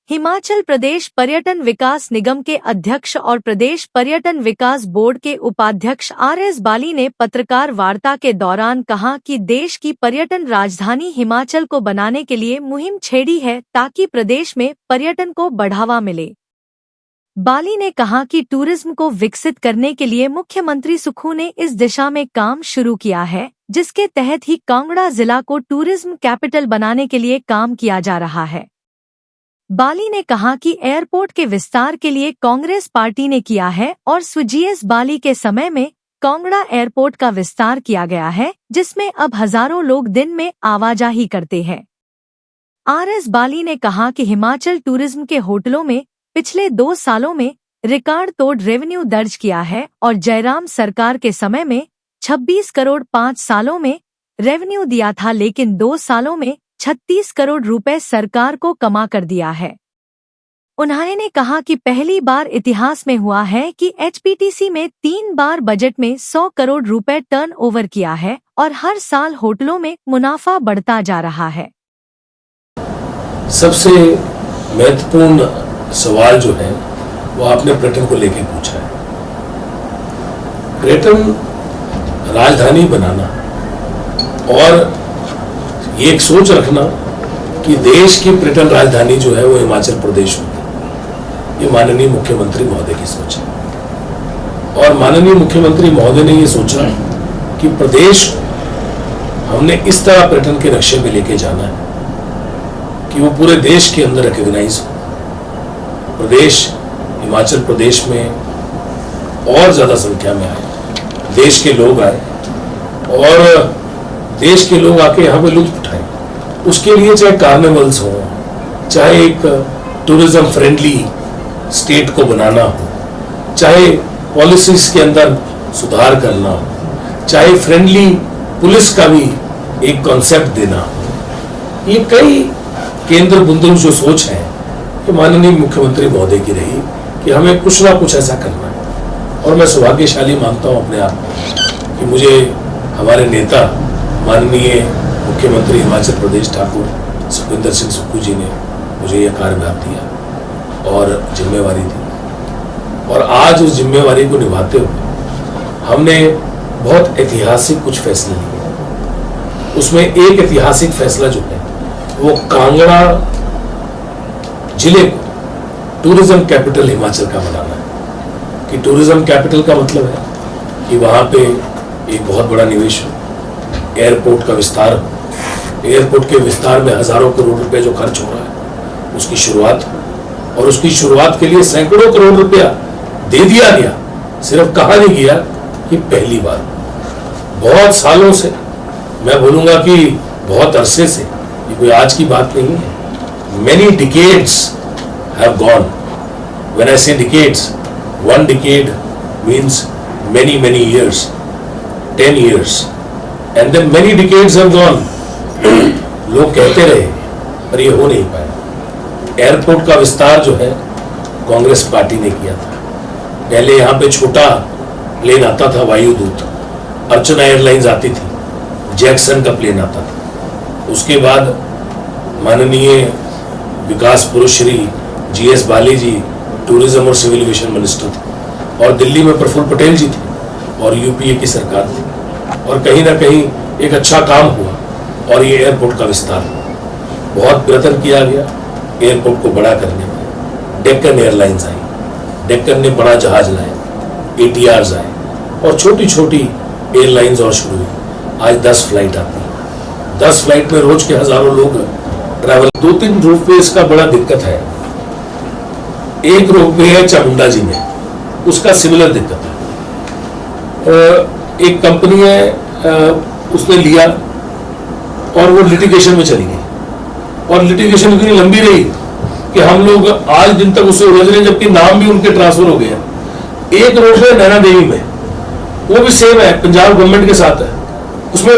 हिमाचल प्रदेश पर्यटन विकास निगम के अध्यक्ष और प्रदेश पर्यटन विकास बोर्ड के उपाध्यक्ष आर.एस. बाली ने पत्रकार वार्ता के दौरान कहा कि देश की पर्यटन राजधानी हिमाचल को बनाने के लिए मुहिम छेड़ी है ताकि प्रदेश में पर्यटन को बढ़ावा मिले। बाली ने कहा कि टूरिज्म को विकसित करने के लिए मुख्यमंत्री सुक्खू ने इस दिशा में काम शुरू किया है, जिसके तहत ही कांगड़ा जिला को टूरिज्म कैपिटल बनाने के लिए काम किया जा रहा है। बाली ने कहा कि एयरपोर्ट के विस्तार के लिए कांग्रेस पार्टी ने किया है और जीएस बाली के समय में कांगड़ा एयरपोर्ट का विस्तार किया गया है, जिसमें अब हजारों लोग दिन में आवाजाही करते हैं। आर.एस. बाली ने कहा कि हिमाचल टूरिज्म के होटलों में पिछले 2 सालों में रिकॉर्ड तोड़ रेवेन्यू दर्ज किया है और जयराम सरकार के समय में 26 करोड़ 5 सालों में रेवेन्यू दिया था, लेकिन 2 सालों में 36 करोड़ रुपए सरकार को कमा कर दिया है। उन्होंने कहा कि पहली बार इतिहास में हुआ है कि एचपीटीसी में 3 बार बजट में 100 करोड़ रुपए टर्नओवर किया है और हर साल होटलों में मुनाफा बढ़ता जा रहा है। सबसे महत्वपूर्ण सवाल जो है वो आपने पर्यटन को लेकर पूछा है। पर्यटन राजधानी बनाना और ये एक सोच रखना कि देश की पर्यटन राजधानी जो है वो हिमाचल प्रदेश होगी, ये माननीय मुख्यमंत्री महोदय की सोच है। और माननीय मुख्यमंत्री महोदय ने ये सोचा कि प्रदेश हमने इस तरह पर्यटन के नक्शे पे लेके जाना है कि वो पूरे देश के अंदर रिकॉग्नाइज हो। प्रदेश हिमाचल प्रदेश में और ज्यादा संख्या में आए, देश के लोग आए और देश के लोग आके यहाँ पे लुत्फ उठाए। उसके लिए चाहे कार्निवल्स हो, चाहे एक टूरिज्म फ्रेंडली स्टेट को बनाना हो, चाहे पॉलिसीज के अंदर सुधार करना हो, चाहे फ्रेंडली पुलिस का भी एक कॉन्सेप्ट देना हो, ये कई केंद्र बिंदु जो सोच है कि माननीय मुख्यमंत्री महोदय की रही कि हमें कुछ ना कुछ ऐसा करना है। और मैं सौभाग्यशाली मानता हूँ अपने आप कि मुझे हमारे नेता माननीय मुख्यमंत्री हिमाचल प्रदेश ठाकुर सुखविंदर सिंह सुक्खू जी ने मुझे यह कार्यभार दिया और जिम्मेवारी दी। और आज उस जिम्मेवारी को निभाते हुए हमने बहुत ऐतिहासिक कुछ फैसले लिए। उसमें एक ऐतिहासिक फैसला जो है वो कांगड़ा जिले को टूरिज्म कैपिटल हिमाचल का बनाना है। कि टूरिज्म कैपिटल का मतलब है कि वहां पे एक बहुत बड़ा निवेश हो, एयरपोर्ट का विस्तार, एयरपोर्ट के विस्तार में हजारों करोड़ रुपए जो खर्च हो रहा है उसकी शुरुआत हो, और उसकी शुरुआत के लिए सैकड़ों करोड़ रुपया दे दिया गया। सिर्फ कहा नहीं गया कि पहली बार, बहुत सालों से, मैं बोलूंगा कि बहुत अरसे से, ये कोई आज की बात नहीं है। Many decades have gone. When I say decades, one decade means many years, 10 years, and then many decades have gone. लोग कहते रहे पर ये हो नहीं पाया। एयरपोर्ट का विस्तार जो है कांग्रेस पार्टी ने किया था। पहले यहाँ पे छोटा प्लेन आता था वायुदूत, अर्चना एयरलाइंस आती थी, जैक्सन का प्लेन आता था। उसके बाद माननीय विकास पुरुष श्री जीएस बाली जी टूरिज्म और सिविल एविएशन मिनिस्टर थे और दिल्ली में प्रफुल्ल पटेल जी थे और यूपीए की सरकार थी और कहीं ना कहीं एक अच्छा काम हुआ और ये एयरपोर्ट का विस्तार बहुत प्रयत्न किया गया एयरपोर्ट को बड़ा करने में। डेक्कन एयरलाइंस आई, डेक्कन ने बड़ा जहाज लाए, एटीआर्स आए और छोटी छोटी एयरलाइंस और शुरू हुई। आज 10 फ्लाइट आती है, 10 फ्लाइट में रोज के हजारों लोग ट्रैवल। 2-3 रोपवेज का बड़ा दिक्कत है। एक रोपवे है चामुंडा जी में, उसका सिमिलर दिक्कत है। एक कंपनी है उसने लिया और वो लिटिगेशन में चली गई और लिटिगेशन इतनी लंबी रही कि हम लोग आज दिन तक उसे उलझ रहे, जबकि नाम भी उनके ट्रांसफर हो गया। एक रोपवे नैना देवी में, वो भी सेम है, पंजाब गवर्नमेंट के साथ है। उसमें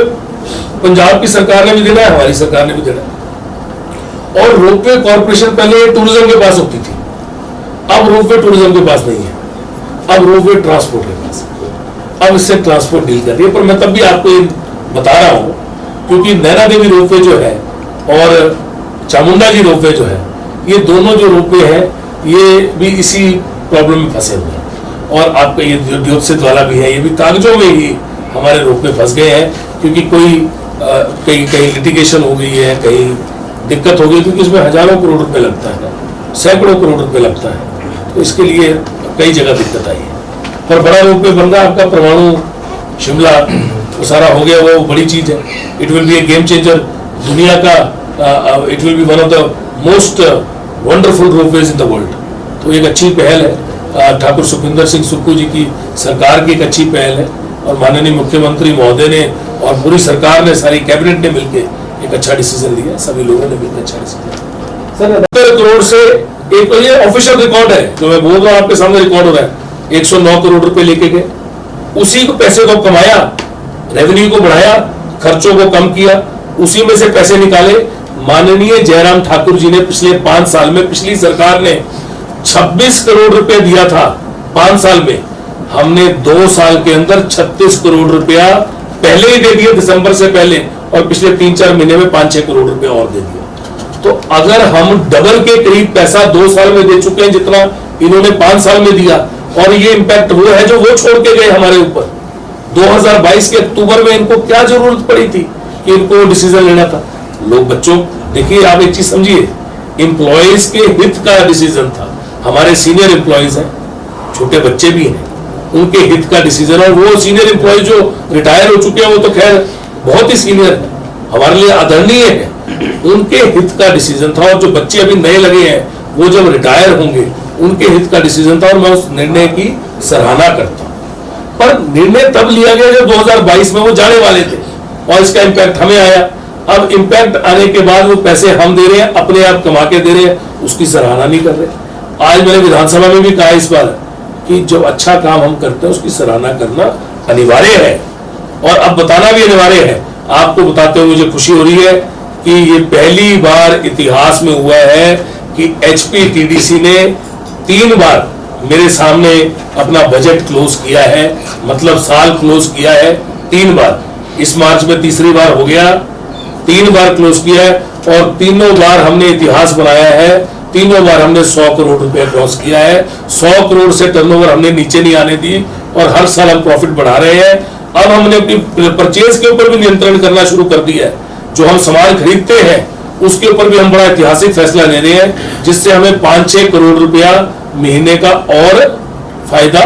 पंजाब की सरकार ने भी देना है, हमारी सरकार ने भी देना है। और रोपवे कॉर्पोरेशन पहले टूरिज्म के पास होती थी, अब रोपवे टूरिज्म के पास नहीं है, अब रोपवे ट्रांसपोर्ट के पास है। अब इससे ट्रांसपोर्ट डील कर रही है। पर मैं तब भी आपको ये बता रहा हूं क्योंकि नैना देवी रोपवे जो है और चामुंडा जी रोपवे जो है ये दोनों जो रोपवे हैं ये भी इसी प्रॉब्लम में फंसे हुए हैं। और आपका ये जो द्योतसित वाला भी है, ये भी कागजों में ही हमारे रोपवे फंस गए हैं, क्योंकि कोई कहीं कहीं लिटिगेशन हो गई है, कहीं दिक्कत हो गई, क्योंकि इसमें हजारों करोड़ रुपए लगता है ना, सैकड़ों करोड़ रुपए लगता है, तो इसके लिए कई जगह दिक्कत आई है। पर बड़ा रोपवे बन रहा आपका परमाणु शिमला, वो सारा हो गया, वो बड़ी चीज है। It will be A game changer, दुनिया का it will be one of the most wonderful ropeways in the world. तो एक अच्छी पहल है, ठाकुर सुखविंदर सिंह सुक्खू जी की सरकार की एक अच्छी पहल है, और माननीय मुख्यमंत्री महोदय ने और पूरी सरकार ने, सारी कैबिनेट ने मिलकर एक अच्छा डिसीजन लिया, सभी लोगों ने मिलकर अच्छा डिसीजन। सर 70 करोड़ से एक, ये ऑफिशियल रिकॉर्ड है जो मैं बोल रहा हूँ, आपके सामने रिकॉर्ड हो रहा है, 109 करोड़ रुपए लेके गए, उसी को पैसे को कमाया, रेवेन्यू को बढ़ाया, खर्चों को कम किया, उसी में से पैसे निकाले। माननीय जयराम ठाकुर जी ने पिछले 5 साल में, पिछली सरकार ने 26 करोड़ रुपए दिया था 5 साल में, हमने 2 साल के अंदर 36 करोड़ रुपया पहले ही दे दिए, दिसंबर से पहले, और पिछले 3-4 महीने में 5-6 करोड़ रुपए और दे दिया। तो अगर हम डबल के करीब पैसा 2 साल में दे चुके हैं जितना इन्होंने 5 साल में दिया, और ये इंपैक्ट वो है जो वो छोड़ के गए हमारे ऊपर। 2022 के अक्टूबर में इनको क्या जरूरत पड़ी थी कि इनको डिसीजन लेना था? लोग, बच्चों, देखिए आप एक चीज समझिए, एम्प्लॉयज के हित का डिसीजन था। हमारे सीनियर एम्प्लॉयज हैं, छोटे बच्चे भी हैं, उनके हित का डिसीजन। और वो सीनियर एम्प्लॉयज जो रिटायर हो चुके हैं, वो तो खैर बहुत ही सीनियर है, हमारे लिए आदरणीय है, उनके हित का डिसीजन था। और जो बच्चे अभी नए लगे हैं, वो जब रिटायर होंगे, उनके हित का डिसीजन था, और मैं उस निर्णय की सराहना करता हूं। पर निर्णय तब लिया गया जब 2022 में वो जाने वाले थे, और इसका इंपैक्ट हमें आया। अब इंपैक्ट आने के बाद वो पैसे हम दे रहे हैं, अपने आप कमा के दे रहे हैं, उसकी सराहना नहीं कर रहे। आज मैंने विधानसभा में भी कहा इस बार कि जब अच्छा काम हम करते हैं उसकी सराहना करना अनिवार्य है, और अब बताना भी अनिवार्य है। आपको बताते हुए मुझे खुशी हो रही है कि ये पहली बार इतिहास में हुआ है कि एचपीटीडीसी ने 3 बार मेरे सामने अपना बजट क्लोज किया है, मतलब साल क्लोज किया है 3 बार। इस मार्च में तीसरी बार हो गया, 3 बार क्लोज किया है, और तीनों बार हमने इतिहास बनाया है। तीनों बार हमने 100 करोड़ रुपए क्रॉस किया है, 100 करोड़ से टर्नओवर हमने नीचे नहीं आने दी, और हर साल हम प्रॉफिट बढ़ा रहे हैं। अब हमने अपनी परचेज के ऊपर भी नियंत्रण करना शुरू कर दिया है। जो हम सामान खरीदते हैं उसके ऊपर भी हम बड़ा ऐतिहासिक फैसला ले रहे हैं, जिससे हमें 5-6 करोड़ रुपया महीने का और फायदा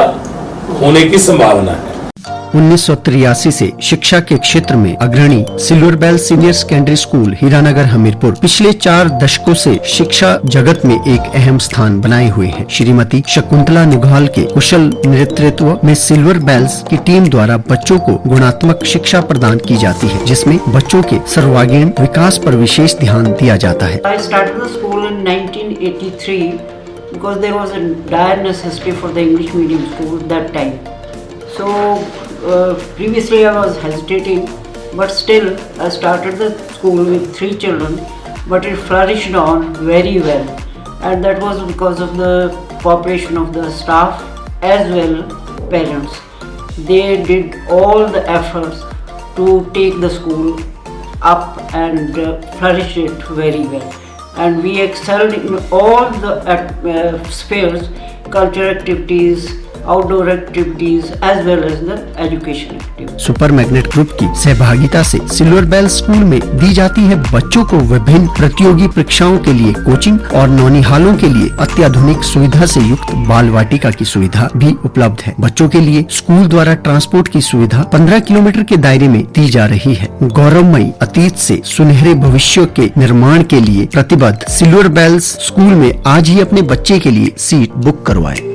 होने की संभावना है। 1983 से शिक्षा के क्षेत्र में अग्रणी Silver Bell Senior Secondary School Hiranagar Hamirpur पिछले 4 दशकों से शिक्षा जगत में एक अहम स्थान बनाए हुए है। श्रीमती शकुंतला निघाल के कुशल नेतृत्व में सिल्वर बेल्स की टीम द्वारा बच्चों को गुणात्मक शिक्षा प्रदान की जाती है, जिसमें बच्चों के सर्वांगीण विकास पर विशेष ध्यान दिया जाता है। I started the school in 1983 because there was a dire necessity for the English medium school that time. So previously I was hesitating, but still I started the school with 3 children, but it flourished on very well, and that was because of the cooperation of the staff as well parents. They did all the efforts to take the school up and flourish it very well, and we excelled in all the spheres, cultural activities, outdoor activities as well as the education activities. Super Magnet Group की सहभागिता से silver bell school में दी जाती है बच्चों को विभिन्न प्रतियोगी परीक्षाओं के लिए कोचिंग, और नौनिहालों के लिए अत्याधुनिक सुविधा से युक्त बाल वाटिका की सुविधा भी उपलब्ध है। बच्चों के लिए स्कूल द्वारा ट्रांसपोर्ट की सुविधा 15 किलोमीटर के दायरे में दी जा रही है। गौरवमयी अतीत से सुनहरे भविष्य के निर्माण के लिए प्रतिबद्ध सिल्वर बेल्स स्कूल में आज ही अपने बच्चे के लिए सीट बुक करवाएं।